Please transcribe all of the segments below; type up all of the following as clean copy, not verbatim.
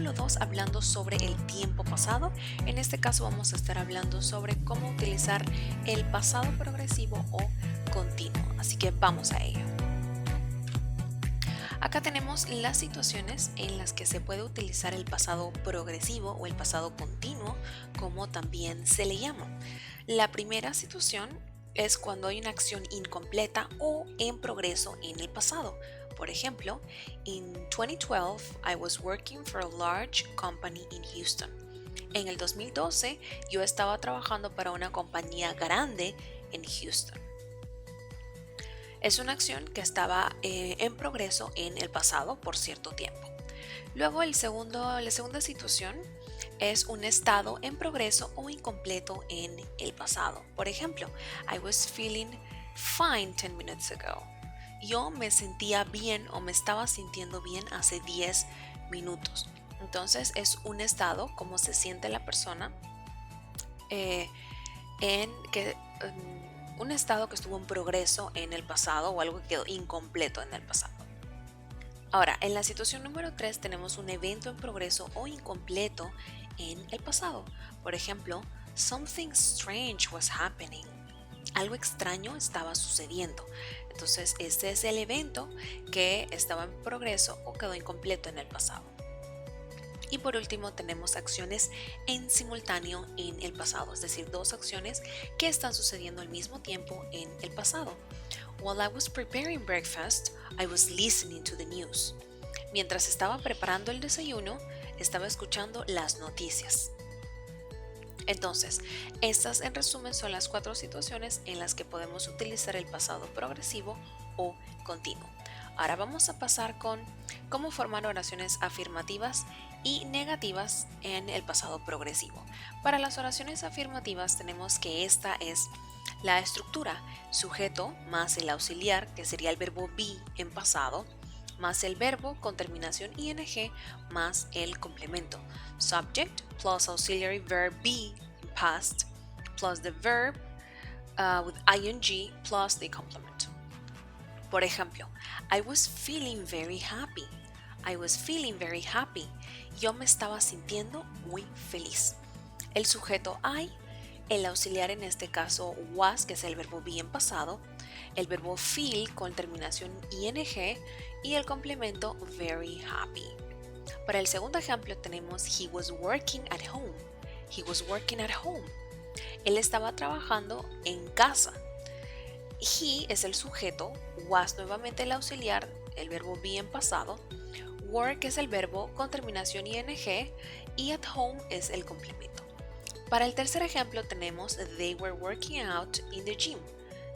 módulo 2 hablando sobre el tiempo pasado. En este caso vamos a estar hablando sobre cómo utilizar el pasado progresivo o continuo. Así que vamos a ello. Acá tenemos las situaciones en las que se puede utilizar el pasado progresivo o el pasado continuo, como también se le llama. La primera situación es cuando hay una acción incompleta o en progreso en el pasado. Por ejemplo, in 2012 I was working for a large company in Houston. En el 2012 yo estaba trabajando para una compañía grande en Houston. Es una acción que estaba en progreso en el pasado por cierto tiempo. Luego la segunda situación es un estado en progreso o incompleto en el pasado. Por ejemplo, I was feeling fine 10 minutes ago. Yo me sentía bien o me estaba sintiendo bien hace 10 minutos. Entonces es un estado, como se siente la persona, eh, en que un estado que estuvo en progreso en el pasado o algo que quedó incompleto en el pasado. Ahora, en la situación número 3 tenemos un evento en progreso o incompleto en el pasado. Por ejemplo, something strange was happening. Algo extraño estaba sucediendo. Entonces, este es el evento que estaba en progreso o quedó incompleto en el pasado. Y por último tenemos acciones en simultáneo en el pasado, es decir, dos acciones que están sucediendo al mismo tiempo en el pasado. While I was preparing breakfast, I was listening to the news. Mientras estaba preparando el desayuno, estaba escuchando las noticias. Entonces, estas en resumen son las 4 situaciones en las que podemos utilizar el pasado progresivo o continuo. Ahora vamos a pasar con cómo formar oraciones afirmativas y negativas en el pasado progresivo. Para las oraciones afirmativas tenemos que esta es la estructura: sujeto más el auxiliar, que sería el verbo be en pasado, más el verbo con terminación ing más el complemento. Subject plus auxiliary verb be in past plus the verb with ing plus the complement. Por ejemplo, I was feeling very happy. I was feeling very happy. Yo me estaba sintiendo muy feliz. El sujeto I, el auxiliar en este caso was, que es el verbo be en pasado, el verbo feel con terminación ing y el complemento very happy. Para el segundo ejemplo tenemos he was working at home. He was working at home. Él estaba trabajando en casa. He es el sujeto, was nuevamente el auxiliar, el verbo be en pasado, work es el verbo con terminación ing y at home es el complemento. Para el tercer ejemplo tenemos they were working out in the gym.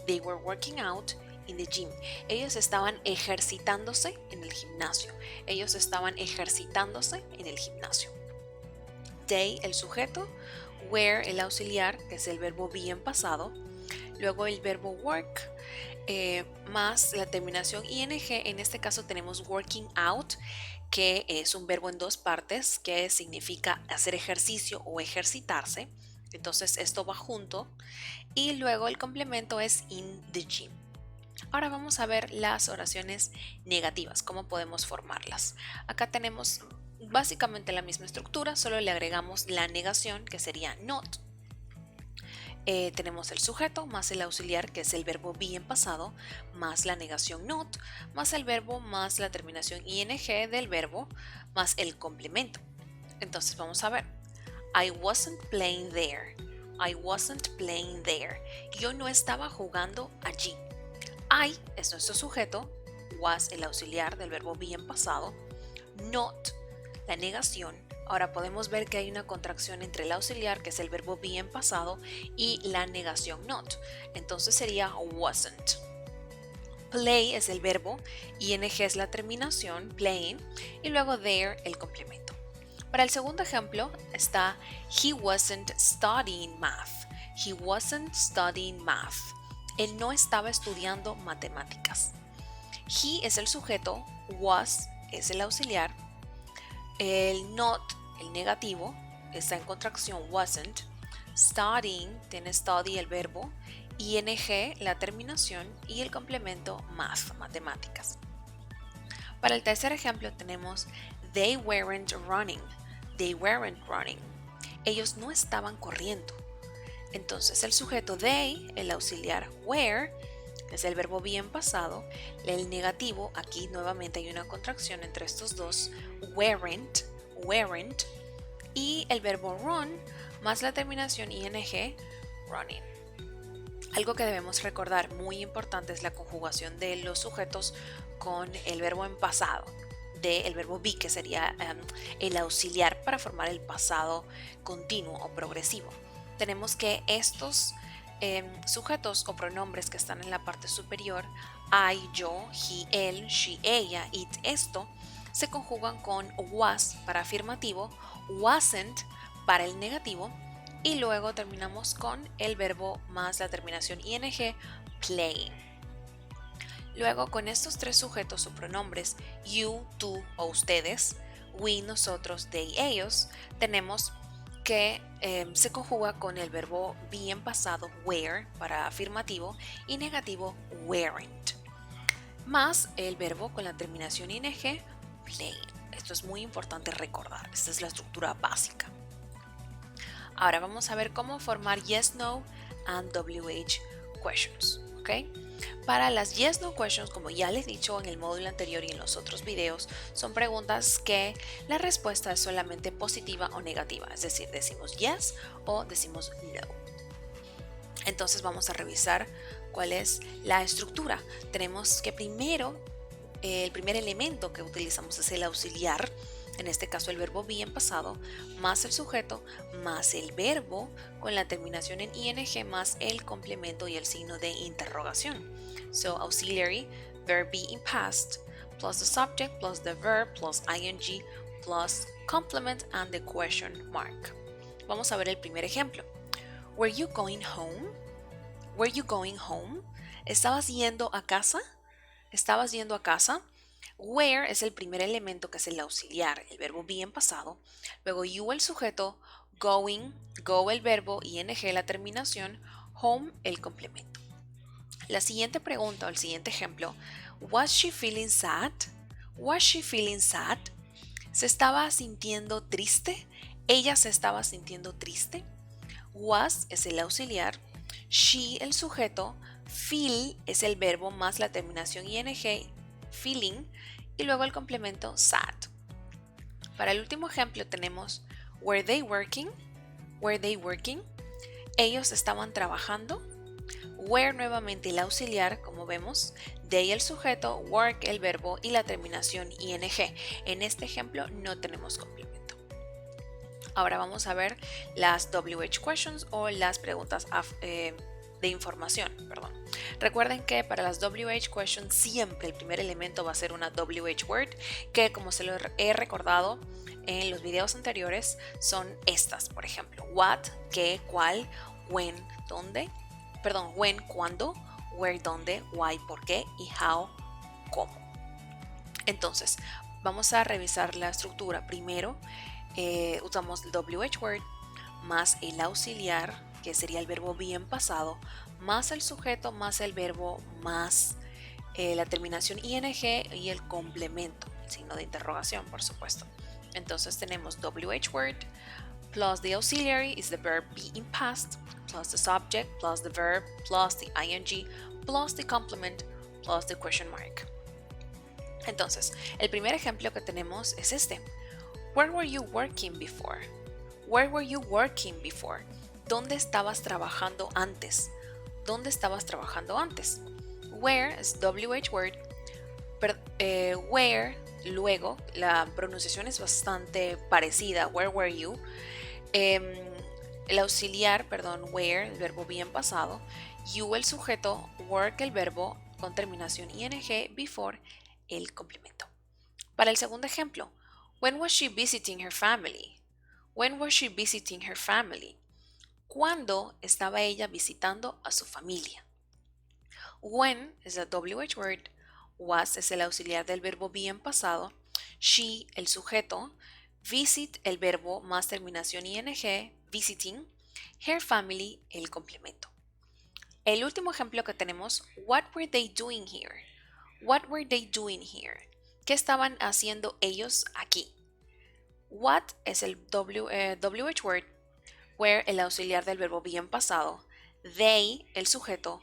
They were working out in the gym. Ellos estaban ejercitándose en el gimnasio. Ellos estaban ejercitándose en el gimnasio. They, el sujeto, were el auxiliar, que es el verbo be en pasado, luego el verbo work más la terminación ing. En este caso tenemos working out, que es un verbo en dos partes que significa hacer ejercicio o ejercitarse. Entonces esto va junto y luego el complemento es in the gym. Ahora vamos a ver las oraciones negativas, cómo podemos formarlas. Acá tenemos básicamente la misma estructura, solo le agregamos la negación, que sería not. Tenemos el sujeto más el auxiliar, que es el verbo be en pasado, más la negación not, más el verbo más la terminación ing del verbo, más el complemento. Entonces vamos a ver. I wasn't playing there. I wasn't playing there. Yo no estaba jugando allí. I es nuestro sujeto, was el auxiliar del verbo be en pasado, not la negación. Ahora podemos ver que hay una contracción entre el auxiliar, que es el verbo be en pasado, y la negación not. Entonces sería wasn't. Play es el verbo, ing es la terminación, playing, y luego there el complemento. Para el segundo ejemplo está he wasn't studying math. He wasn't studying math. Él no estaba estudiando matemáticas. He es el sujeto, was es el auxiliar, el not, el negativo, está en contracción wasn't, studying tiene study el verbo, ing la terminación y el complemento math, matemáticas. Para el tercer ejemplo tenemos they weren't running. They weren't running. Ellos no estaban corriendo. Entonces el sujeto they, el auxiliar were, es el verbo be en pasado. El negativo, aquí nuevamente hay una contracción entre estos dos, weren't, y el verbo run más la terminación ing, running. Algo que debemos recordar muy importante es la conjugación de los sujetos con el verbo en pasado, del verbo be, que sería el auxiliar para formar el pasado continuo o progresivo. Tenemos que estos sujetos o pronombres que están en la parte superior, I, yo, he, él, she, ella, it, esto, se conjugan con was para afirmativo, wasn't para el negativo, y luego terminamos con el verbo más la terminación ing, playing. Luego, con estos tres sujetos o pronombres, you, tú o ustedes, we, nosotros, they, ellos, tenemos que se conjuga con el verbo be en pasado, were, para afirmativo, y negativo, weren't, más el verbo con la terminación ing, playing. Esto es muy importante recordar, esta es la estructura básica. Ahora vamos a ver cómo formar yes, no and WH questions, ¿ok? Para las yes, no questions, como ya les he dicho en el módulo anterior y en los otros videos, son preguntas que la respuesta es solamente positiva o negativa, es decir, decimos yes o decimos no. Entonces vamos a revisar cuál es la estructura. Tenemos que primero, el primer elemento que utilizamos es el auxiliar, en este caso el verbo be en pasado, más el sujeto, más el verbo con la terminación en ing, más el complemento y el signo de interrogación. So auxiliary, verb be in past, plus the subject, plus the verb, plus ing, plus complement and the question mark. Vamos a ver el primer ejemplo. Were you going home? Were you going home? ¿Estabas yendo a casa? ¿Estabas yendo a casa? Where es el primer elemento, que es el auxiliar, el verbo be en pasado. Luego you el sujeto, going, go el verbo, ing la terminación, home el complemento. La siguiente pregunta o el siguiente ejemplo, was she feeling sad? Was she feeling sad? ¿Se estaba sintiendo triste? ¿Ella se estaba sintiendo triste? Was es el auxiliar, she el sujeto, feel es el verbo más la terminación ing, feeling, y luego el complemento sad. Para el último ejemplo tenemos were they working? Were they working? Ellos estaban trabajando. Were nuevamente el auxiliar, como vemos, they el sujeto, work el verbo y la terminación ing. En este ejemplo no tenemos complemento. Ahora vamos a ver las WH questions o las preguntas de información, perdón. Recuerden que para las WH questions siempre el primer elemento va a ser una WH word, que como se lo he recordado en los videos anteriores son estas, por ejemplo, what, qué, cuál, when, dónde, when, cuándo, where, dónde, why, por qué y how, cómo. Entonces, vamos a revisar la estructura. Primero, usamos el WH word más el auxiliar, que sería el verbo be en pasado, más el sujeto, más el verbo, más la terminación ing y el complemento, el signo de interrogación, por supuesto. Entonces tenemos WH word plus the auxiliary is the verb be in past, plus the subject, plus the verb, plus the ing, plus the complement, plus the question mark. Entonces, el primer ejemplo que tenemos es este. Where were you working before? Where were you working before? ¿Dónde estabas trabajando antes? ¿Dónde estabas trabajando antes? Where es WH word. Where, luego, la pronunciación es bastante parecida. Where were you? El auxiliar, where, el verbo be en pasado. You, el sujeto. Work, el verbo con terminación ing. Before, el complemento. Para el segundo ejemplo, when was she visiting her family? When was she visiting her family? ¿Cuándo estaba ella visitando a su familia? When es el WH word, was es el auxiliar del verbo be en pasado, she el sujeto, visit el verbo más terminación ing, visiting, her family el complemento. El último ejemplo que tenemos, what were they doing here? What were they doing here? ¿Qué estaban haciendo ellos aquí? What es el WH word, where el auxiliar del verbo be en pasado, they el sujeto,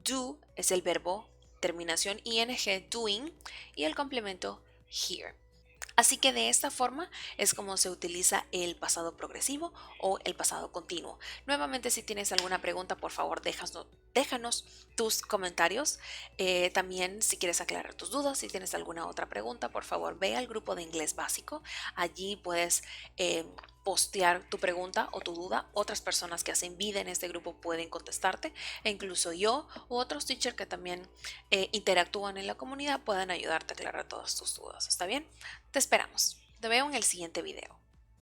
do es el verbo, terminación ing, doing, y el complemento here. Así que de esta forma es como se utiliza el pasado progresivo o el pasado continuo. Nuevamente, si tienes alguna pregunta, por favor, déjanos tus comentarios. También, si quieres aclarar tus dudas, si tienes alguna otra pregunta, por favor, ve al grupo de inglés básico. Allí puedes postear tu pregunta o tu duda. Otras personas que hacen vida en este grupo pueden contestarte, e incluso yo u otros teachers que también interactúan en la comunidad puedan ayudarte a aclarar todas tus dudas. ¿Está bien? Te esperamos. Te veo en el siguiente video.